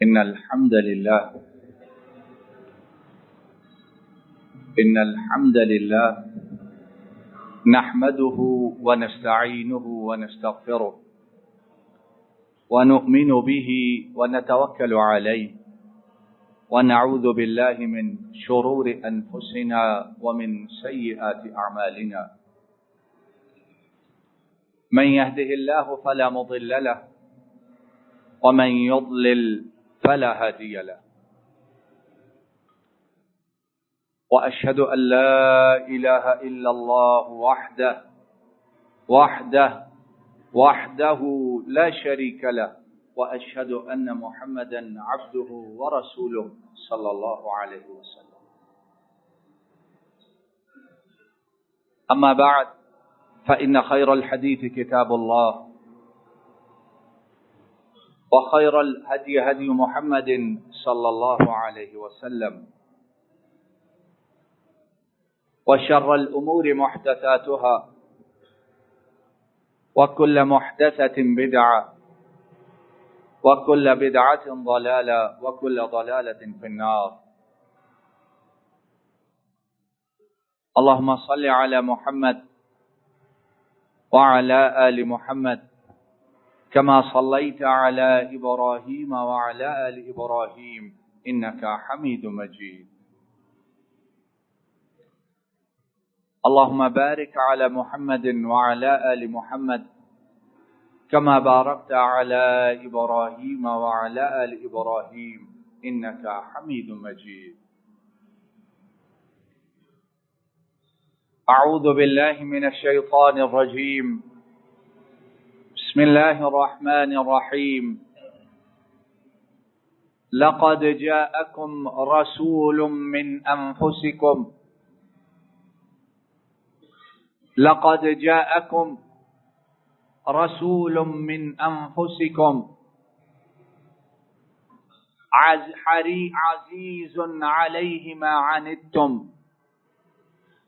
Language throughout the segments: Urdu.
إن الحمد لله نحمده ونستعينه ونستغفره ونؤمن به ونتوكل عليه ونعوذ بالله من شرور أنفسنا ومن سيئات أعمالنا. من يهده الله فلا مضل له ومن يضلل فلا هادي له. وأشهد أن لا إله إلا الله وحده لا شريك له، وأشهد أن محمدا عبده ورسوله صلى الله عليه وسلم. أما بعد، فإن خير الحديث كتاب الله، وخير الهدي هدي محمد صلى الله عليه وسلم، وشر الأمور محدثاتها، وكل محدثة بدعة، وكل بدعة ضلالة، وكل ضلالة في النار. اللهم صل على محمد وعلى آل محمد كما صليت على إبراهيم وعلى آل إبراهيم إنك حميد مجيد. اللهم بارك على محمد وعلى آل محمد كما باركت على إبراهيم وعلى آل إبراهيم إنك حميد مجيد. أعوذ بالله من الشيطان الرجيم. بسم الله الرحمن الرحيم. لقد جاءكم رسول من أنفسكم لقد جاءكم رسول من أنفسكم عزيز عليه ما عنتم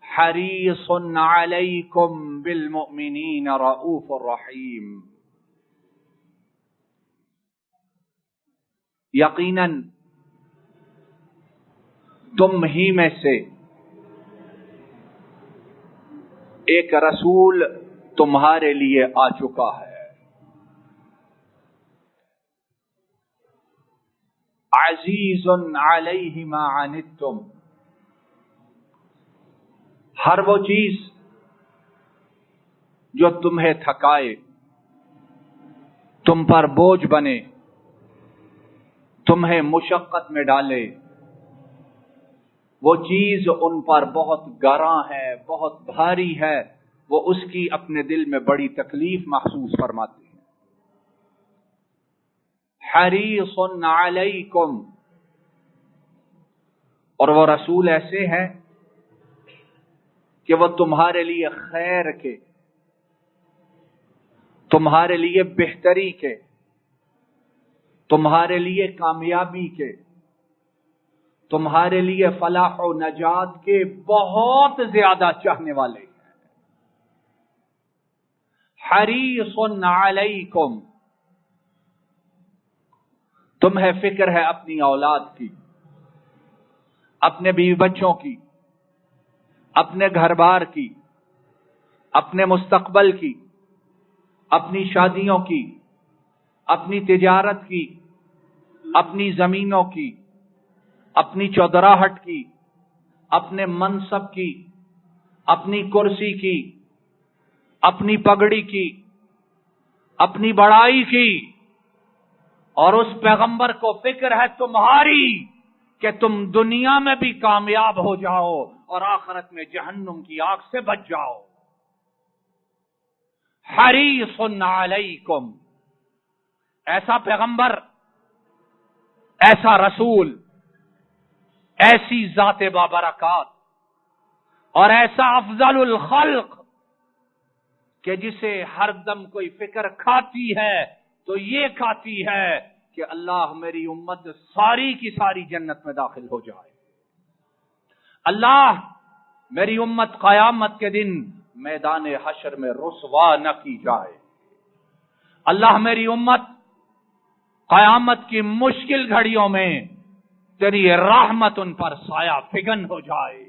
حريص عليكم بالمؤمنين رؤوف رحيم. یقیناً تم ہی میں سے ایک رسول تمہارے لیے آ چکا ہے. عزیز علیہ ما عنتم، ہر وہ چیز جو تمہیں تھکائے، تم پر بوجھ بنے، تمہیں مشقت میں ڈالے، وہ چیز ان پر بہت گراں ہے، بہت بھاری ہے، وہ اس کی اپنے دل میں بڑی تکلیف محسوس فرماتے ہیں. حریص علیکم، اور وہ رسول ایسے ہیں کہ وہ تمہارے لیے خیر کے، تمہارے لیے بہتری کے، تمہارے لیے کامیابی کے، تمہارے لیے فلاح و نجات کے بہت زیادہ چاہنے والے ہیں. حریص علیکم، تمہیں فکر ہے اپنی اولاد کی، اپنے بیوی بچوں کی، اپنے گھر بار کی، اپنے مستقبل کی، اپنی شادیوں کی، اپنی تجارت کی، اپنی زمینوں کی، اپنی چودراہٹ کی، اپنے منصب کی، اپنی کرسی کی، اپنی پگڑی کی، اپنی بڑائی کی. اور اس پیغمبر کو فکر ہے تمہاری کہ تم دنیا میں بھی کامیاب ہو جاؤ اور آخرت میں جہنم کی آگ سے بچ جاؤ. حریص علیکم، ایسا پیغمبر، ایسا رسول، ایسی ذات بابرکات اور ایسا افضل الخلق کہ جسے ہر دم کوئی فکر کھاتی ہے تو یہ کھاتی ہے کہ اللہ میری امت ساری کی ساری جنت میں داخل ہو جائے. اللہ میری امت قیامت کے دن میدان حشر میں رسوا نہ کی جائے. اللہ میری امت قیامت کی مشکل گھڑیوں میں تیری رحمت ان پر سایہ فگن ہو جائے.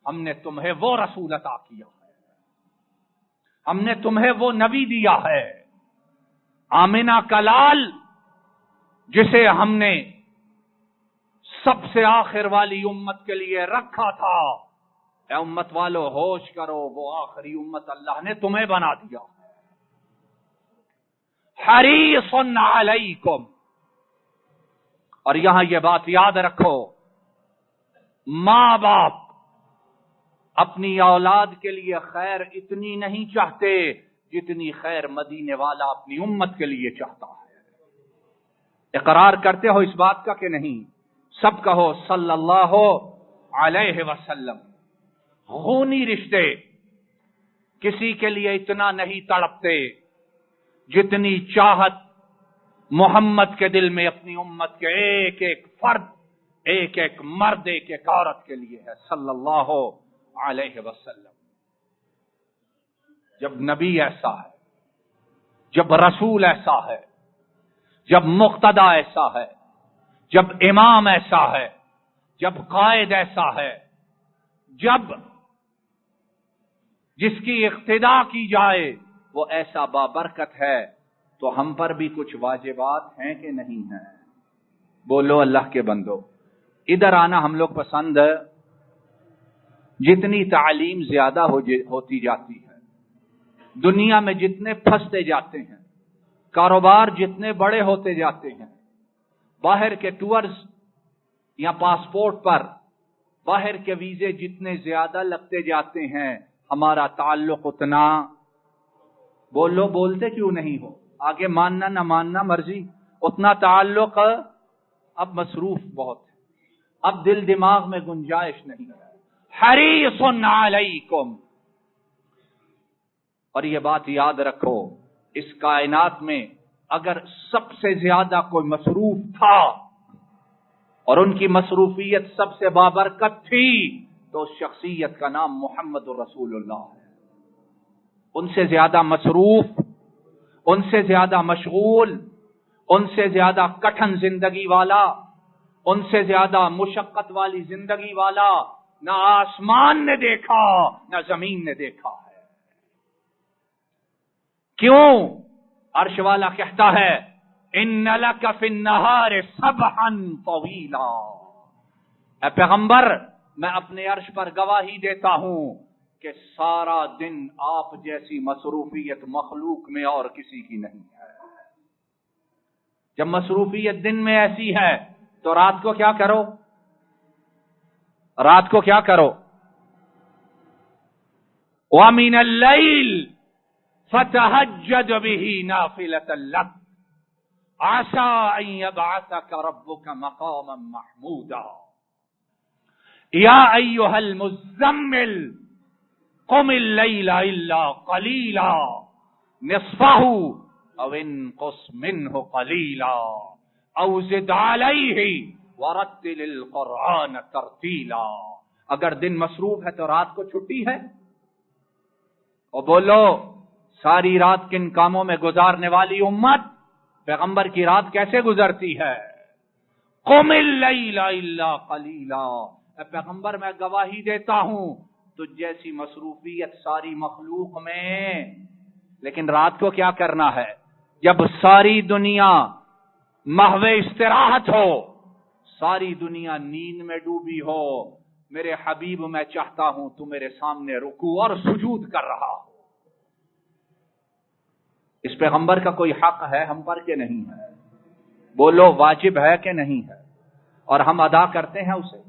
ہم نے تمہیں وہ رسول عطا کیا ہے، ہم نے تمہیں وہ نبی دیا ہے. آمنہ کا لال جسے ہم نے سب سے آخر والی امت کے لیے رکھا تھا، اے امت والو ہوش کرو، وہ آخری امت اللہ نے تمہیں بنا دیا. حریص علیکم. اور یہاں یہ بات یاد رکھو، ماں باپ اپنی اولاد کے لیے خیر اتنی نہیں چاہتے جتنی خیر مدینے والا اپنی امت کے لیے چاہتا ہے. اقرار کرتے ہو اس بات کا کہ نہیں؟ سب کہو صلی اللہ علیہ وسلم. خونی رشتے کسی کے لیے اتنا نہیں تڑپتے جتنی چاہت محمد کے دل میں اپنی امت کے ایک ایک فرد، ایک ایک مرد، ایک ایک عورت کے لیے ہے صلی اللہ علیہ وسلم. جب نبی ایسا ہے، جب رسول ایسا ہے، جب مقتدی ایسا ہے، جب امام ایسا ہے، جب قائد ایسا ہے، جب جس کی اقتداء کی جائے وہ ایسا بابرکت ہے، تو ہم پر بھی کچھ واجبات ہیں کہ نہیں ہیں؟ بولو اللہ کے بندو. ادھر آنا ہم لوگ پسند ہے. جتنی تعلیم زیادہ ہوتی جاتی ہے، دنیا میں جتنے پھنستے جاتے ہیں، کاروبار جتنے بڑے ہوتے جاتے ہیں، باہر کے ٹورز یا پاسپورٹ پر باہر کے ویزے جتنے زیادہ لگتے جاتے ہیں، ہمارا تعلق اتنا، بولو بولتے کیوں نہیں ہو؟ آگے ماننا نہ ماننا مرضی، اتنا تعلق اب مصروف بہت ہے، اب دل دماغ میں گنجائش نہیں ہے. حریص علیکم. اور یہ بات یاد رکھو، اس کائنات میں اگر سب سے زیادہ کوئی مصروف تھا اور ان کی مصروفیت سب سے بابرکت تھی تو اس شخصیت کا نام محمد رسول اللہ ہے. ان سے زیادہ مصروف، ان سے زیادہ مشغول، ان سے زیادہ کٹھن زندگی والا، ان سے زیادہ مشقت والی زندگی والا نہ آسمان نے دیکھا نہ زمین نے دیکھا ہے. کیوں؟ عرش والا کہتا ہے ان لک فی النہار سبحا طویلا. اے پیغمبر، میں اپنے عرش پر گواہی دیتا ہوں کہ سارا دن آپ جیسی مصروفیت مخلوق میں اور کسی کی نہیں ہے. جب مصروفیت دن میں ایسی ہے تو رات کو کیا کرو؟ رات کو کیا کرو؟ وَمِنَ اللَّيْلِ فَتَهَجَّدْ بِهِ نَافِلَةً لَكَ عَسَىٰ أَن يَبْعَثَكَ رَبُّكَ مَقَامًا مَحْمُودًا. يَا أَيُّهَا الْمُزَّمِّلُ قم الليل الا قليلا نصفه او انقص منه قليلا او زد عليه ورتل القرآن ترتیلا. اگر دن مصروف ہے تو رات کو چھٹی ہے؟ اور بولو ساری رات کن کاموں میں گزارنے والی امت پیغمبر کی رات کیسے گزرتی ہے؟ قم اللیل الا قلیلا. اے پیغمبر میں گواہی دیتا ہوں تو جیسی مصروفیت ساری مخلوق میں، لیکن رات کو کیا کرنا ہے؟ جب ساری دنیا محو استراحت ہو، ساری دنیا نیند میں ڈوبی ہو، میرے حبیب میں چاہتا ہوں تو میرے سامنے رکوع اور سجود کر رہا ہو. اس پیغمبر کا کوئی حق ہے ہم پر کہ نہیں ہے؟ بولو واجب ہے کہ نہیں ہے؟ اور ہم ادا کرتے ہیں اسے.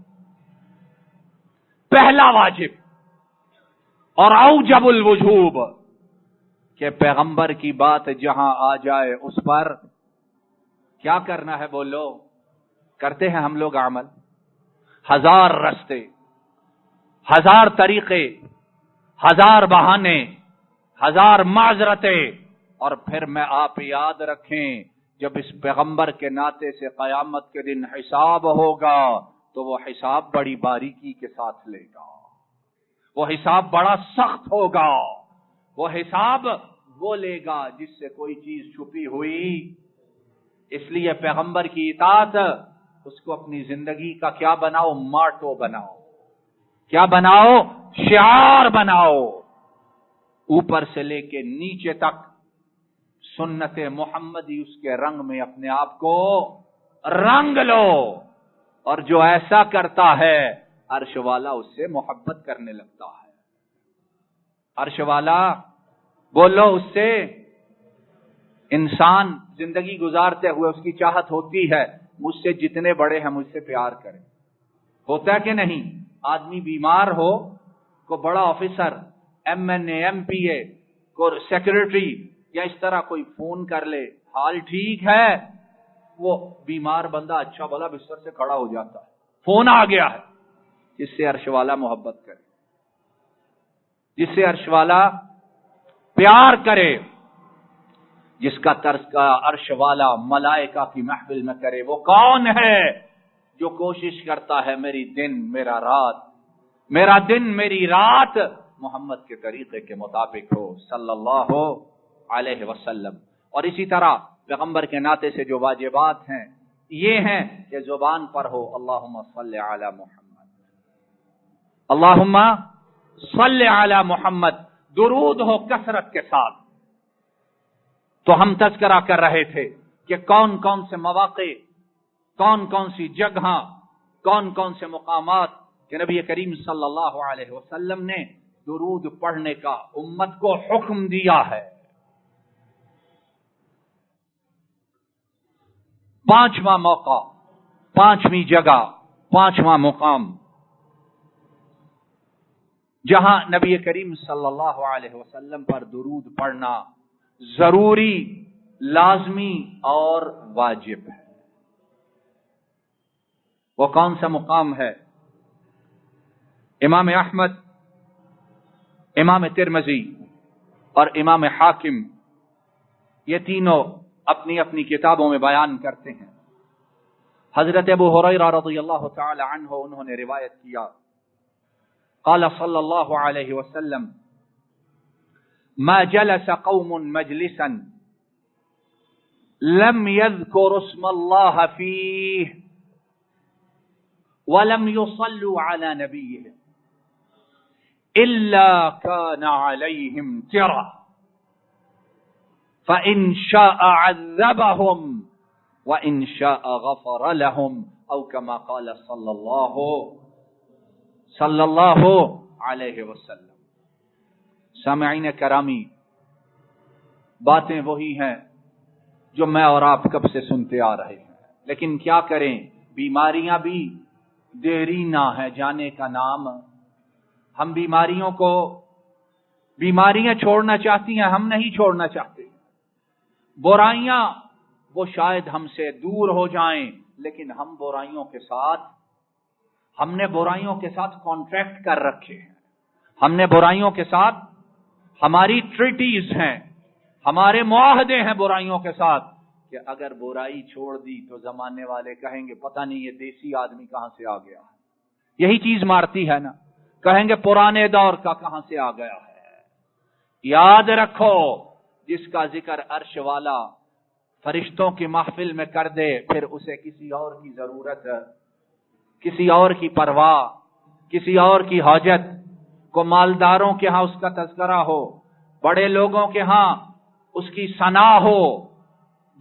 پہلا واجب اور اوجب الوجوب کہ پیغمبر کی بات جہاں آ جائے اس پر کیا کرنا ہے؟ بولو کرتے ہیں ہم لوگ عمل؟ ہزار رستے، ہزار طریقے، ہزار بہانے، ہزار معذرتیں، اور پھر میں آپ یاد رکھیں جب اس پیغمبر کے ناطے سے قیامت کے دن حساب ہوگا تو وہ حساب بڑی باریکی کے ساتھ لے گا. وہ حساب بڑا سخت ہوگا. وہ حساب وہ لے گا جس سے کوئی چیز چھپی ہوئی اس لیے پیغمبر کی اطاعت اس کو اپنی زندگی کا کیا بناؤ؟ ماٹو بناؤ. کیا بناؤ؟ شعار بناؤ. اوپر سے لے کے نیچے تک سنت محمدی اس کے رنگ میں اپنے آپ کو رنگ لو. اور جو ایسا کرتا ہے عرش والا اس سے محبت کرنے لگتا ہے. عرش والا بولو اس سے. انسان زندگی گزارتے ہوئے اس کی چاہت ہوتی ہے مجھ سے جتنے بڑے ہیں مجھ سے پیار کریں. ہوتا ہے کہ نہیں؟ آدمی بیمار ہو کو بڑا officer M N A M P A کو سیکرٹری یا اس طرح کوئی فون کر لے حال ٹھیک ہے، وہ بیمار بندہ اچھا بھلا بستر سے کھڑا ہو جاتا ہے، فون آ گیا ہے. جس سے عرش والا محبت کرے، جس سے عرش والا پیار کرے، جس کا طرز کا عرش والا ملائکہ کی محفل میں کرے، وہ کون ہے؟ جو کوشش کرتا ہے میری دن میرا رات، میرا دن میری رات محمد کے طریقے کے مطابق ہو صلی اللہ علیہ وسلم. اور اسی طرح پیغمبر کے ناطے سے جو واجبات ہیں یہ ہیں کہ زبان پر ہو اللہم صلی علی محمد، اللہم صلی علی محمد، درود ہو کثرت کے ساتھ. تو ہم تذکرہ کر رہے تھے کہ کون کون سے مواقع، کون کون سی جگہ، کون کون سے مقامات کہ نبی کریم صلی اللہ علیہ وسلم نے درود پڑھنے کا امت کو حکم دیا ہے. 5واں موقع، 5ویں جگہ، 5واں مقام جہاں نبی کریم صلی اللہ علیہ وسلم پر درود پڑھنا ضروری، لازمی اور واجب ہے. وہ کون سا مقام ہے؟ امام احمد، امام ترمذی اور امام حاکم یہ تینوں اپنی اپنی کتابوں میں بیان کرتے ہیں. حضرت ابو ہریرہ رضی اللہ تعالی عنہ انہوں نے روایت کیا، قال صلی اللہ علیہ وسلم ما جلس قوم مجلسا لم يذكر اسم الله فيه ولم يصلوا على نبيه إلا كان عليهم ترة فإن شاء عذبهم وإن شاء غفر لهم أو كما قال صلى الله عليه وسلم. سامعین کرامی، باتیں وہی ہیں جو میں اور آپ کب سے سنتے آ رہے ہیں، لیکن کیا کریں، بیماریاں بھی دیرینہ ہے جانے کا نام. ہم بیماریاں چھوڑنا چاہتی ہیں، ہم نہیں چھوڑنا چاہتے. برائیاں وہ شاید ہم سے دور ہو جائیں، لیکن ہم نے برائیوں کے ساتھ کانٹریکٹ کر رکھے ہیں. ہم نے برائیوں کے ساتھ، ہماری ٹریٹیز ہیں، ہمارے معاہدے ہیں برائیوں کے ساتھ کہ اگر برائی چھوڑ دی تو زمانے والے کہیں گے پتہ نہیں یہ دیسی آدمی کہاں سے آ گیا ہے. یہی چیز مارتی ہے نا، کہیں گے پرانے دور کا کہاں سے آ گیا ہے. یاد رکھو، جس کا ذکر عرش والا فرشتوں کی محفل میں کر دے، پھر اسے کسی اور کی ضرورت، کسی اور کی پرواہ، کسی اور کی حاجت کو، مالداروں کے ہاں اس کا تذکرہ ہو، بڑے لوگوں کے ہاں اس کی ثنا ہو،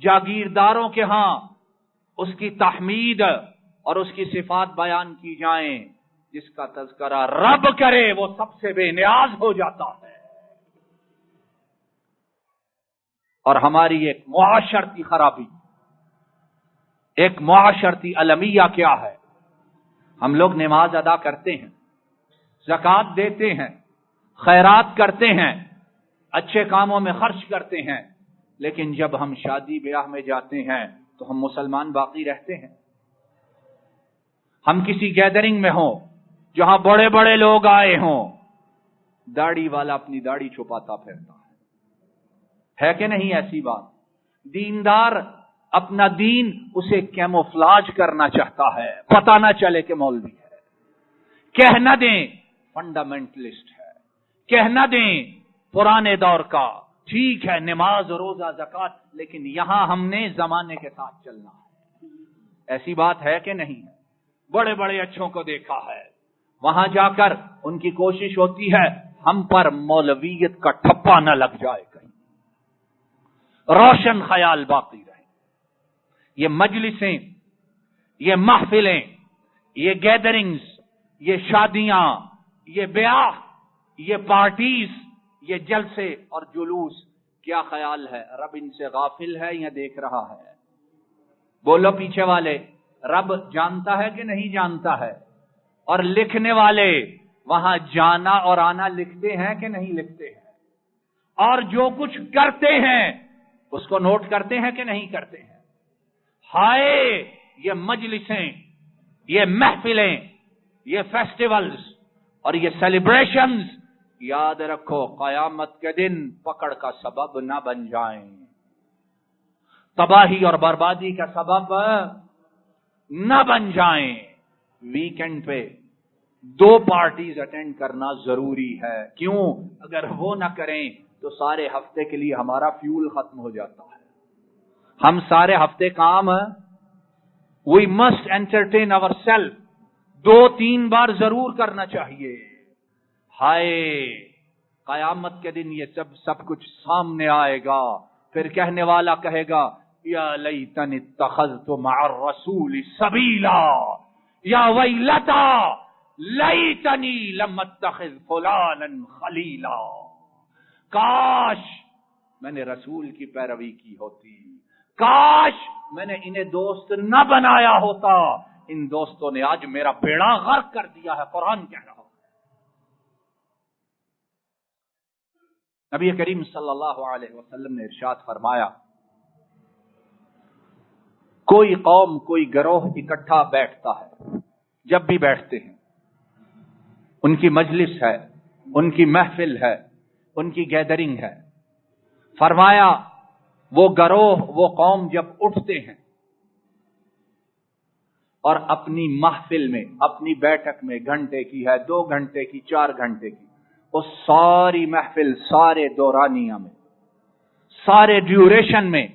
جاگیرداروں کے ہاں اس کی تحمید اور اس کی صفات بیان کی جائیں. جس کا تذکرہ رب کرے وہ سب سے بے نیاز ہو جاتا ہے. اور ہماری ایک معاشرتی خرابی، ایک معاشرتی المیہ کیا ہے؟ ہم لوگ نماز ادا کرتے ہیں، زکوٰۃ دیتے ہیں، خیرات کرتے ہیں، اچھے کاموں میں خرچ کرتے ہیں، لیکن جب ہم شادی بیاہ میں جاتے ہیں تو ہم مسلمان باقی رہتے ہیں. ہم کسی گیدرنگ میں ہوں جہاں بڑے بڑے لوگ آئے ہوں، داڑھی والا اپنی داڑھی چھپاتا پھرتا ہے کہ نہیں؟ ایسی بات. دیندار اپنا دین اسے کیموفلاج کرنا چاہتا ہے، پتہ نہ چلے کہ مولوی ہے. کہہ نہ دیں فنڈامنٹلسٹ ہے، کہہ نہ دیں پرانے دور کا ٹھیک ہے نماز روزہ زکات، لیکن یہاں ہم نے زمانے کے ساتھ چلنا ہے. ایسی بات ہے کہ نہیں؟ بڑے بڑے اچھوں کو دیکھا ہے، وہاں جا کر ان کی کوشش ہوتی ہے ہم پر مولویت کا ٹھپا نہ لگ جائے، کہیں روشن خیال باقی رہے. یہ مجلسیں، یہ محفلیں، یہ گیدرنگز، یہ شادیاں، یہ بیاہ، یہ پارٹیز، یہ جلسے اور جلوس، کیا خیال ہے رب ان سے غافل ہے یا دیکھ رہا ہے؟ بولو پیچھے والے، رب جانتا ہے کہ نہیں جانتا ہے؟ اور لکھنے والے وہاں جانا اور آنا لکھتے ہیں کہ نہیں لکھتے ہیں؟ اور جو کچھ کرتے ہیں اس کو نوٹ کرتے ہیں کہ نہیں کرتے ہیں؟ ہائے یہ مجلسیں، یہ محفلیں، یہ فیسٹیولز اور یہ سیلیبریشنز، یاد رکھو قیامت کے دن پکڑ کا سبب نہ بن جائیں، تباہی اور بربادی کا سبب نہ بن جائیں. ویکنڈ پہ 2 پارٹیز اٹینڈ کرنا ضروری ہے. کیوں؟ اگر وہ نہ کریں تو سارے ہفتے کے لیے ہمارا فیول ختم ہو جاتا ہے. ہم سارے ہفتے کام we must entertain ourself 2-3 بار ضرور کرنا چاہیے. ہائے قیامت کے دن یہ سب کچھ سامنے آئے گا، پھر کہنے والا کہے گا یا لیتنی اتخذت مع الرسول سبیلا، یا ویلتا لیتنی لم اتخذ فلانا خلیلا. کاش میں نے رسول کی پیروی کی ہوتی، کاش میں نے انہیں دوست نہ بنایا ہوتا. ان دوستوں نے آج میرا بیڑا غرق کر دیا ہے، قرآن کہہ رہا. نبی کریم صلی اللہ علیہ وسلم نے ارشاد فرمایا، کوئی قوم، کوئی گروہ اکٹھا بیٹھتا ہے، جب بھی بیٹھتے ہیں ان کی مجلس ہے، ان کی محفل ہے، ان کی گیدرنگ ہے. فرمایا وہ گروہ، وہ قوم جب اٹھتے ہیں اور اپنی محفل میں، اپنی بیٹھک میں، گھنٹے کی ہے، 2 گھنٹے کی، 4 گھنٹے کی، اس ساری محفل، سارے دورانیہ میں، سارے ڈیوریشن میں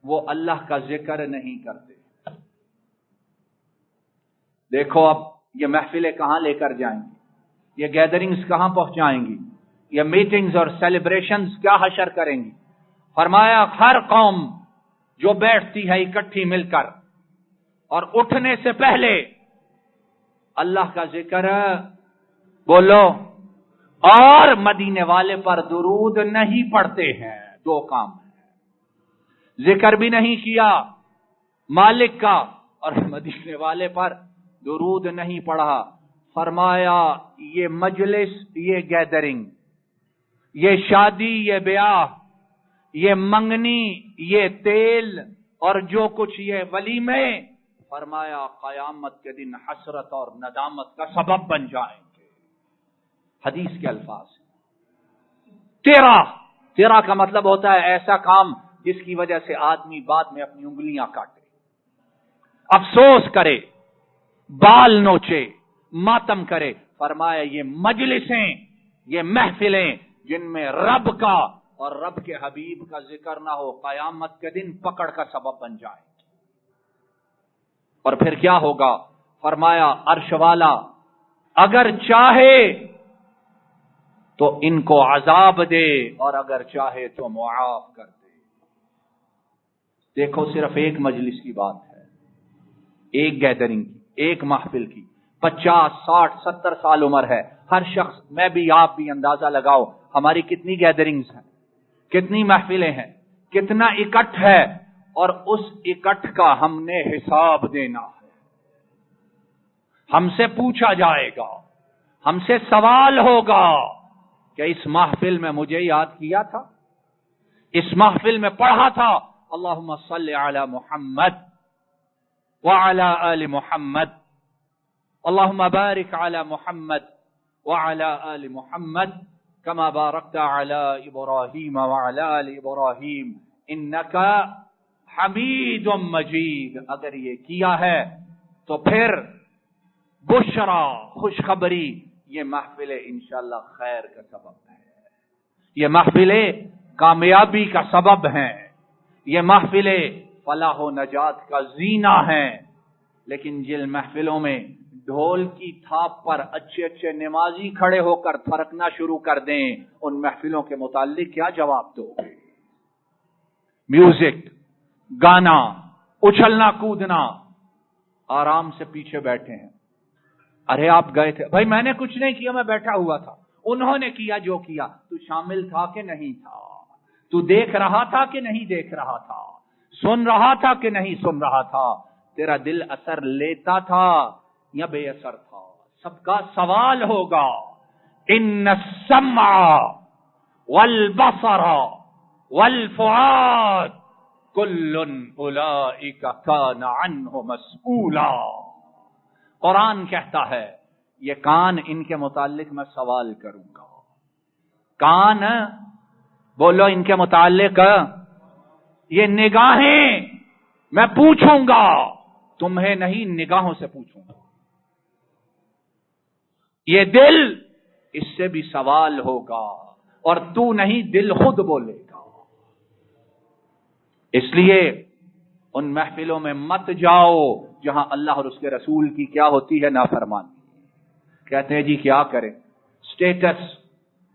وہ اللہ کا ذکر نہیں کرتے. دیکھو اب یہ محفلیں کہاں لے کر جائیں گی، یہ گیدرنگز کہاں پہنچائیں گی، یہ میٹنگز اور سیلیبریشنز کیا حشر کریں گی. فرمایا ہر قوم جو بیٹھتی ہے اکٹھی مل کر اور اٹھنے سے پہلے اللہ کا ذکر، بولو، اور مدینے والے پر درود نہیں پڑھتے ہیں. 2 کام ہے، ذکر بھی نہیں کیا مالک کا اور مدینے والے پر درود نہیں پڑھا. فرمایا یہ مجلس، یہ گیدرنگ، یہ شادی، یہ بیاہ، یہ منگنی، یہ تیل اور جو کچھ یہ ولیمے، فرمایا قیامت کے دن حسرت اور ندامت کا سبب بن جائیں گے. حدیث کے الفاظ. تیرا کا مطلب ہوتا ہے ایسا کام جس کی وجہ سے آدمی بعد میں اپنی انگلیاں کاٹے، افسوس کرے، بال نوچے، ماتم کرے. فرمایا یہ مجلسیں، یہ محفلیں جن میں رب کا اور رب کے حبیب کا ذکر نہ ہو، قیامت کے دن پکڑ کا سبب بن جائے. اور پھر کیا ہوگا؟ فرمایا عرش والا اگر چاہے تو ان کو عذاب دے اور اگر چاہے تو معاف کر دے. دیکھو صرف ایک مجلس کی بات ہے، ایک گیدرنگ کی، ایک محفل کی. 50 60 70 سال عمر ہے ہر شخص، میں بھی آپ بھی اندازہ لگاؤ ہماری کتنی گیدرنگز ہیں، کتنی محفلیں ہیں، کتنا اکٹھ ہے، اور اس اکٹھ کا ہم نے حساب دینا ہے. ہم سے پوچھا جائے گا، ہم سے سوال ہوگا کہ اس محفل میں مجھے یاد کیا تھا، اس محفل میں پڑھا تھا اللہم صلی علی محمد وعلی آل محمد، اللہم بارک علی محمد وعلی آل محمد کما بارکت علی ابراہیم وعلی آل ابراہیم انکا حمید مجید. اگر یہ کیا ہے تو پھر بشرا، خوشخبری، یہ محفل انشاءاللہ خیر کا سبب ہے. یہ محفلیں کامیابی کا سبب ہیں، یہ محفلیں فلاح و نجات کا زینہ ہیں، لیکن جن محفلوں میں ڈھول کی تھاپ پر اچھے اچھے نمازی کھڑے ہو کر تھرکنا شروع کر دیں، ان محفلوں کے متعلق کیا جواب دو گے؟ میوزک، گانا، اچھلنا کودنا، آرام سے پیچھے بیٹھے ہیں. ارے آپ گئے تھے؟ بھائی میں نے کچھ نہیں کیا، میں بیٹھا ہوا تھا. انہوں نے کیا جو کیا، تو شامل تھا کہ نہیں تھا؟ تو دیکھ رہا تھا کہ نہیں دیکھ رہا تھا؟ سن رہا تھا کہ نہیں سن رہا تھا؟ تیرا دل اثر لیتا تھا یا بے اثر تھا؟ سب کا سوال ہوگا. ان السمع والبصر والفؤاد کل اولئک کان عنہ مسئولا. قرآن کہتا ہے یہ کان، ان کے متعلق میں سوال کروں گا. کان بولو، ان کے متعلق یہ نگاہیں میں پوچھوں گا، تمہیں نہیں، نگاہوں سے پوچھوں گا. یہ دل، اس سے بھی سوال ہوگا، اور تو نہیں، دل خود بولے گا. اس لیے ان محفلوں میں مت جاؤ جہاں اللہ اور اس کے رسول کی کیا ہوتی ہے؟ نافرمانی. کہتے ہیں جی کیا کریں، سٹیٹس،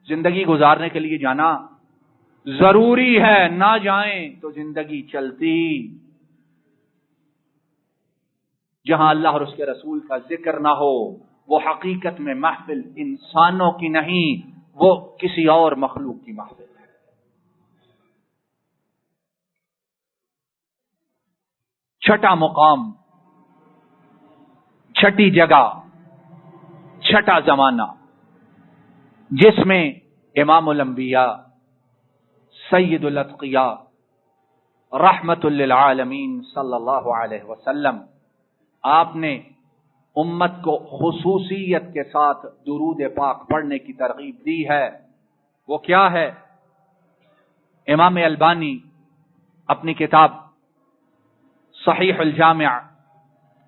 زندگی گزارنے کے لیے جانا ضروری ہے، نہ جائیں تو زندگی چلتی. جہاں اللہ اور اس کے رسول کا ذکر نہ ہو، وہ حقیقت میں محفل انسانوں کی نہیں، وہ کسی اور مخلوق کی محفل ہے. چھٹا مقام، چھٹی جگہ، چھٹا زمانہ جس میں امام الانبیاء، سید الاتقیاء، رحمت للعالمین صلی اللہ علیہ وسلم، آپ نے امت کو خصوصیت کے ساتھ درود پاک پڑھنے کی ترغیب دی ہے. وہ کیا ہے؟ امام البانی اپنی کتاب صحیح الجامع،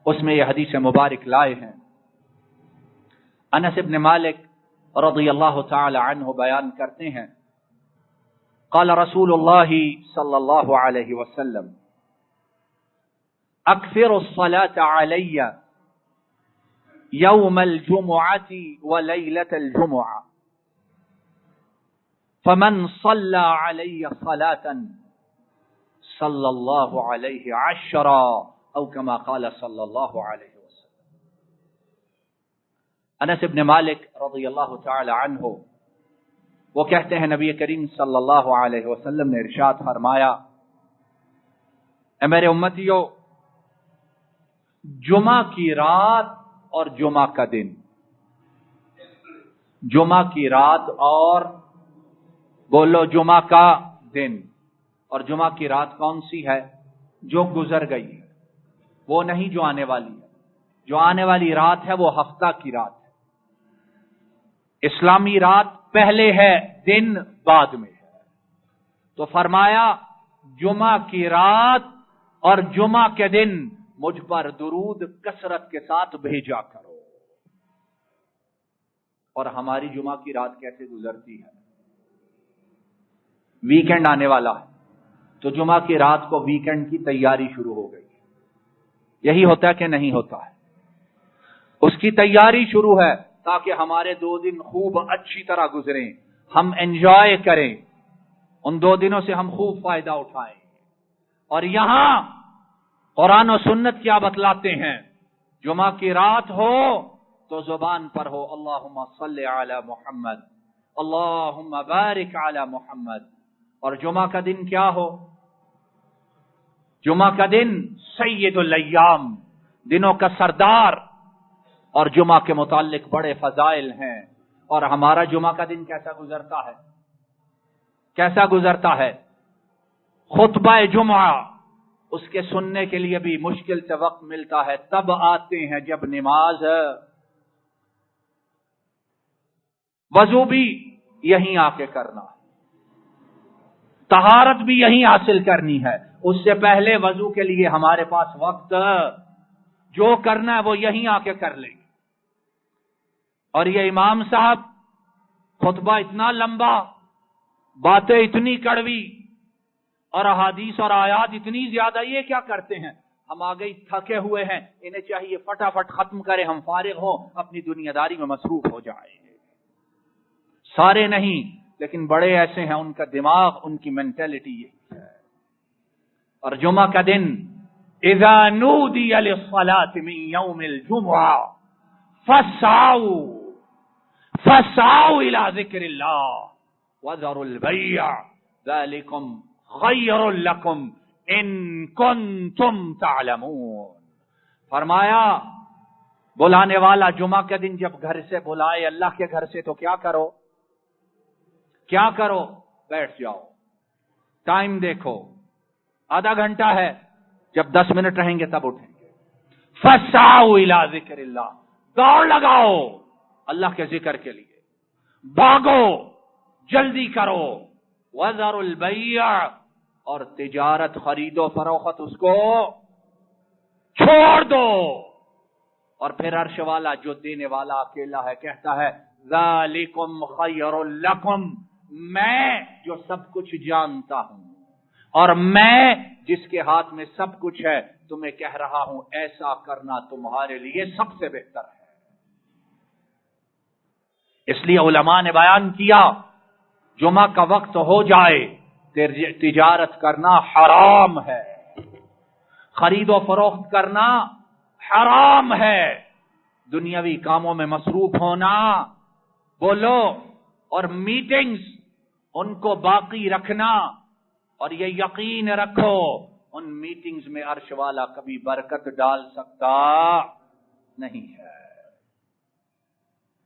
اس میں یہ حدیث مبارک لائے ہیں. انس ابن مالک رضی اللہ تعالی عنہ بیان کرتے ہیں، قال رسول اللہ صلی اللہ علیہ وسلم اکثر الصلاة علی یوم الجمعة ولیلة الجمعة فمن صلى علی صلاة صلی اللہ علیہ عشرا او کما قال صلی اللہ علیہ وسلم. انس ابن مالک رضی اللہ تعالی عنہ وہ کہتے ہیں نبی کریم صلی اللہ علیہ وسلم نے ارشاد فرمایا، اے میرے امتیوں، جمعہ کی رات اور جمعہ کا دن، جمعہ کی رات اور بولو جمعہ کا دن. اور جمعہ کی رات کون سی ہے؟ جو گزر گئی ہے، وہ نہیں جو آنے والی ہے. جو آنے والی رات ہے وہ ہفتہ کی رات ہے. اسلامی رات پہلے ہے، دن بعد میں ہے. تو فرمایا جمعہ کی رات اور جمعہ کے دن مجھ پر درود کثرت کے ساتھ بھیجا کرو. اور ہماری جمعہ کی رات کیسے گزرتی ہے؟ ویکینڈ آنے والا ہے تو جمعہ کی رات کو ویکینڈ کی تیاری شروع ہو گئی. یہی ہوتا ہے کہ نہیں ہوتا ہے؟ اس کی تیاری شروع ہے تاکہ ہمارے 2 دن خوب اچھی طرح گزریں، ہم انجوائے کریں، ان 2 دنوں سے ہم خوب فائدہ اٹھائیں. اور یہاں قرآن و سنت کیا بتلاتے ہیں؟ جمعہ کی رات ہو تو زبان پر ہو اللہم صلی علی محمد، اللہم بارک علی محمد. اور جمعہ کا دن کیا ہو؟ جمعہ کا دن سید الایام، دنوں کا سردار، اور جمعہ کے متعلق بڑے فضائل ہیں. اور ہمارا جمعہ کا دن کیسا گزرتا ہے؟ کیسا گزرتا ہے؟ خطبہ جمعہ اس کے سننے کے لیے بھی مشکل سے وقت ملتا ہے، تب آتے ہیں جب نماز ہے. وضو بھی یہیں آ کے کرنا ہے، طہارت بھی یہیں حاصل کرنی ہے. اس سے پہلے وضو کے لیے ہمارے پاس وقت، جو کرنا ہے وہ یہیں آ کے کر لیں. اور یہ امام صاحب خطبہ اتنا لمبا باتیں اتنی کڑوی اور احادیث اور آیات اتنی زیادہ، یہ کیا کرتے ہیں؟ ہم آگے تھکے ہوئے ہیں، انہیں چاہیے فٹافٹ ختم کریں، ہم فارغ ہوں، اپنی دنیا داری میں مصروف ہو جائیں۔ سارے نہیں، لیکن بڑے ایسے ہیں، ان کا دماغ، ان کی مینٹلٹی یہی ہے۔ اور جمعہ کا دن اذا نودی للصلاة من یوم الجمعہ فسعوا الى ذکر اللہ وذروا البیع ذلکم خیر لکم ان کنتم تعلمون۔ فرمایا بلانے والا جمعہ کے دن جب گھر سے بلائے، اللہ کے گھر سے، تو کیا کرو؟ بیٹھ جاؤ، ٹائم دیکھو، آدھا گھنٹہ ہے، جب 10 منٹ رہیں گے تب اٹھیں گے۔ فسعوا الی ذکر اللہ، دوڑ لگاؤ اللہ کے ذکر کے لیے، بھاگو، جلدی کرو۔ وذروا البیع، اور تجارت، خرید و فروخت، اس کو چھوڑ دو۔ اور پھر عرش والا جو دینے والا اکیلا ہے کہتا ہے ذالکم خیر لکم، میں جو سب کچھ جانتا ہوں اور میں جس کے ہاتھ میں سب کچھ ہے، تمہیں کہہ رہا ہوں ایسا کرنا تمہارے لیے سب سے بہتر ہے۔ اس لیے علماء نے بیان کیا جمعہ کا وقت ہو جائے تجارت کرنا حرام ہے، خرید و فروخت کرنا حرام ہے، دنیاوی کاموں میں مصروف ہونا، بولو، اور میٹنگز ان کو باقی رکھنا، اور یہ یقین رکھو ان میٹنگز میں عرش والا کبھی برکت ڈال سکتا نہیں ہے۔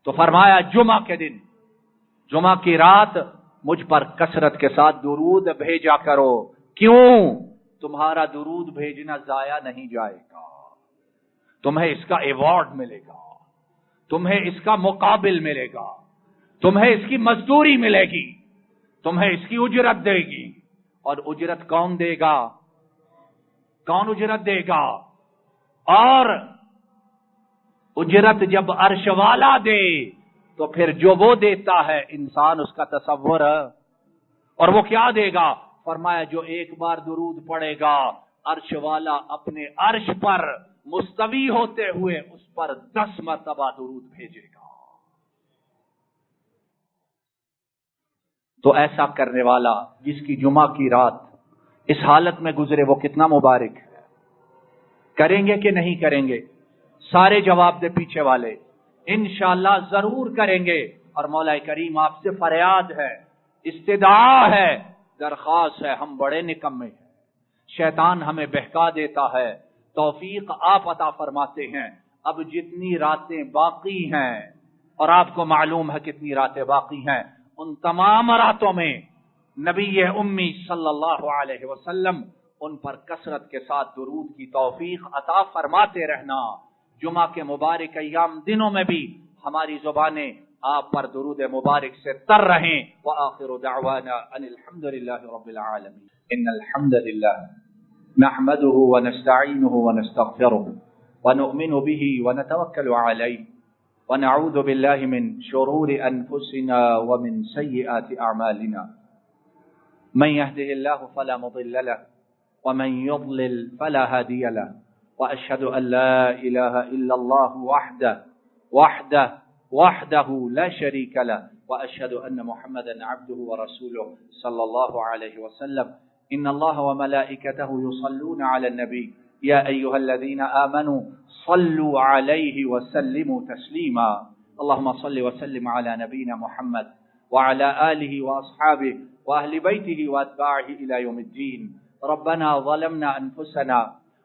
تو فرمایا جمعہ کے دن، جمعہ کی رات مجھ پر کثرت کے ساتھ درود بھیجا کرو۔ کیوں؟ تمہارا درود بھیجنا ضائع نہیں جائے گا، تمہیں اس کا ایوارڈ ملے گا، تمہیں اس کا مقابل ملے گا، تمہیں اس کی مزدوری ملے گی، تمہیں اس کی اجرت دے گی۔ اور اجرت کون دے گا؟ کون اجرت دے گا؟ اور اجرت جب عرش والا دے تو پھر جو وہ دیتا ہے انسان اس کا تصور ہے۔ اور وہ کیا دے گا؟ فرمایا جو ایک بار درود پڑے گا عرش والا اپنے عرش پر مستوی ہوتے ہوئے اس پر 10 مرتبہ درود بھیجے گا۔ تو ایسا کرنے والا جس کی جمعہ کی رات اس حالت میں گزرے وہ کتنا مبارک ہے۔ کریں گے کہ نہیں کریں گے؟ سارے جواب دے پیچھے والے، انشاءاللہ ضرور کریں گے۔ اور مولا کریم آپ سے فریاد ہے، استدعا ہے، درخواست ہے، ہم بڑے نکمے ہیں، شیطان ہمیں بہکا دیتا ہے، توفیق آپ عطا فرماتے ہیں۔ اب جتنی راتیں باقی ہیں، اور آپ کو معلوم ہے کتنی راتیں باقی ہیں، ان تمام راتوں میں نبی امی صلی اللہ علیہ وسلم ان پر کثرت کے ساتھ درود کی توفیق عطا فرماتے رہنا۔ جمعہ کے مبارک ایام دنوں میں بھی ہماری زبانیں آپ پر درود مبارک سے تر رہیں۔ وآخر دعوانا ان الحمدللہ رب العالمین۔ ان الحمدللہ نحمده ونستعینه ونستغفره ونؤمن به ونتوکل علیہ ونعوذ باللہ من شرور انفسنا ومن سیئات اعمالنا من يهده الله فلا مضل له ومن يضلل فلا هادي له وأشهد أن لا إله إلا الله وحده لا شريك له وأشهد أن محمدا عبده ورسوله صلى الله عليه وسلم إن الله وملائكته يصلون على النبي يا أيها الذين آمنوا صلوا عليه وسلموا تسليما اللهم صل وسلم على نبينا محمد وعلى آله وأصحابه وأهل بيته وأتباعه إلى يوم الدين ربنا ظلمنا أنفسنا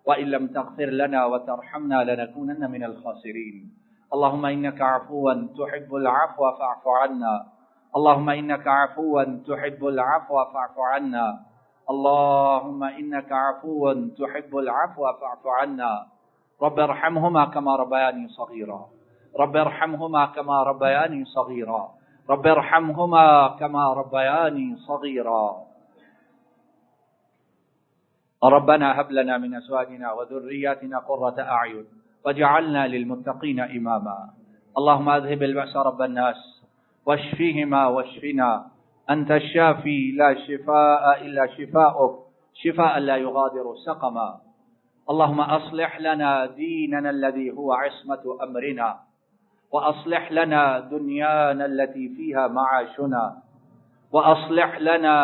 وإن لم تغفر لنا وترحمنا لنكونن من الخاسرين اللهم إنك عفو تحب العفو فاعف عنا اللهم إنك عفو تحب العفو فاعف عنا اللهم إنك عفو تحب العفو فاعف عنا رب ارحمهما كما ربياني صغيرا رب ارحمهما كما ربياني صغيرا رب ارحمهما كما ربياني صغيرا ربنا هب لنا من أزواجنا وذرياتنا قرة أعين واجعلنا للمتقين إماما اللهم أذهب البأس رب الناس واشفيهما واشفنا أنت الشافي لا شفاء إلا شفاؤك شفاء لا يغادر سقما. اللهم أصلح لنا ديننا الذي هو عصمة أمرنا، وأصلح لنا دنيانا التي فيها معاشنا، وأصلح لنا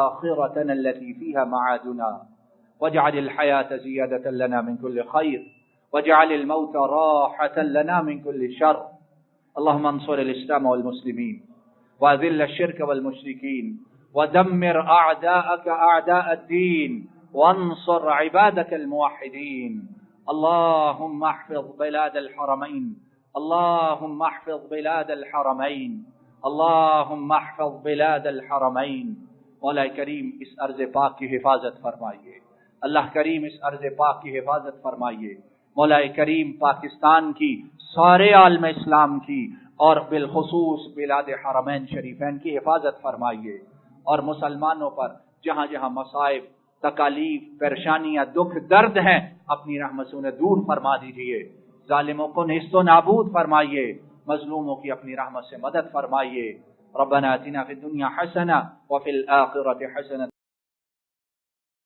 آخرتنا التي فيها معادنا، واجعل الحياة زيادة لنا من كل خير، واجعل الموت راحة لنا من كل شر. اللهم انصر الإسلام والمسلمين، وأذل الشرك والمشركين، ودمر أعداءك أعداء الدين، وانصر عبادك الموحدين. اللهم احفظ بلاد الحرمين، اللهم احفظ بلاد الحرمين، اللهم احفظ بلاد الحرمین. مولا کریم اس ارض پاک کی حفاظت فرمائیے، اللہ کریم اس ارض پاک کی حفاظت فرمائیے. مولا کریم پاکستان کی، سارے عالم اسلام کی، اور بالخصوص بلاد حرمین شریفین کی حفاظت فرمائیے. اور مسلمانوں پر جہاں جہاں مصائب، تکالیف، پریشانیاں، دکھ، درد ہیں، اپنی رحمت سے انہیں دور فرما دیجیے. ظالموں کو نیست و نابود فرمائیے، مظلوموں کی اپنی رحمت سے مدد فرمائیے. ربنا آتنا فی الدنیا حسنہ وفی الآخرۃ حسنہ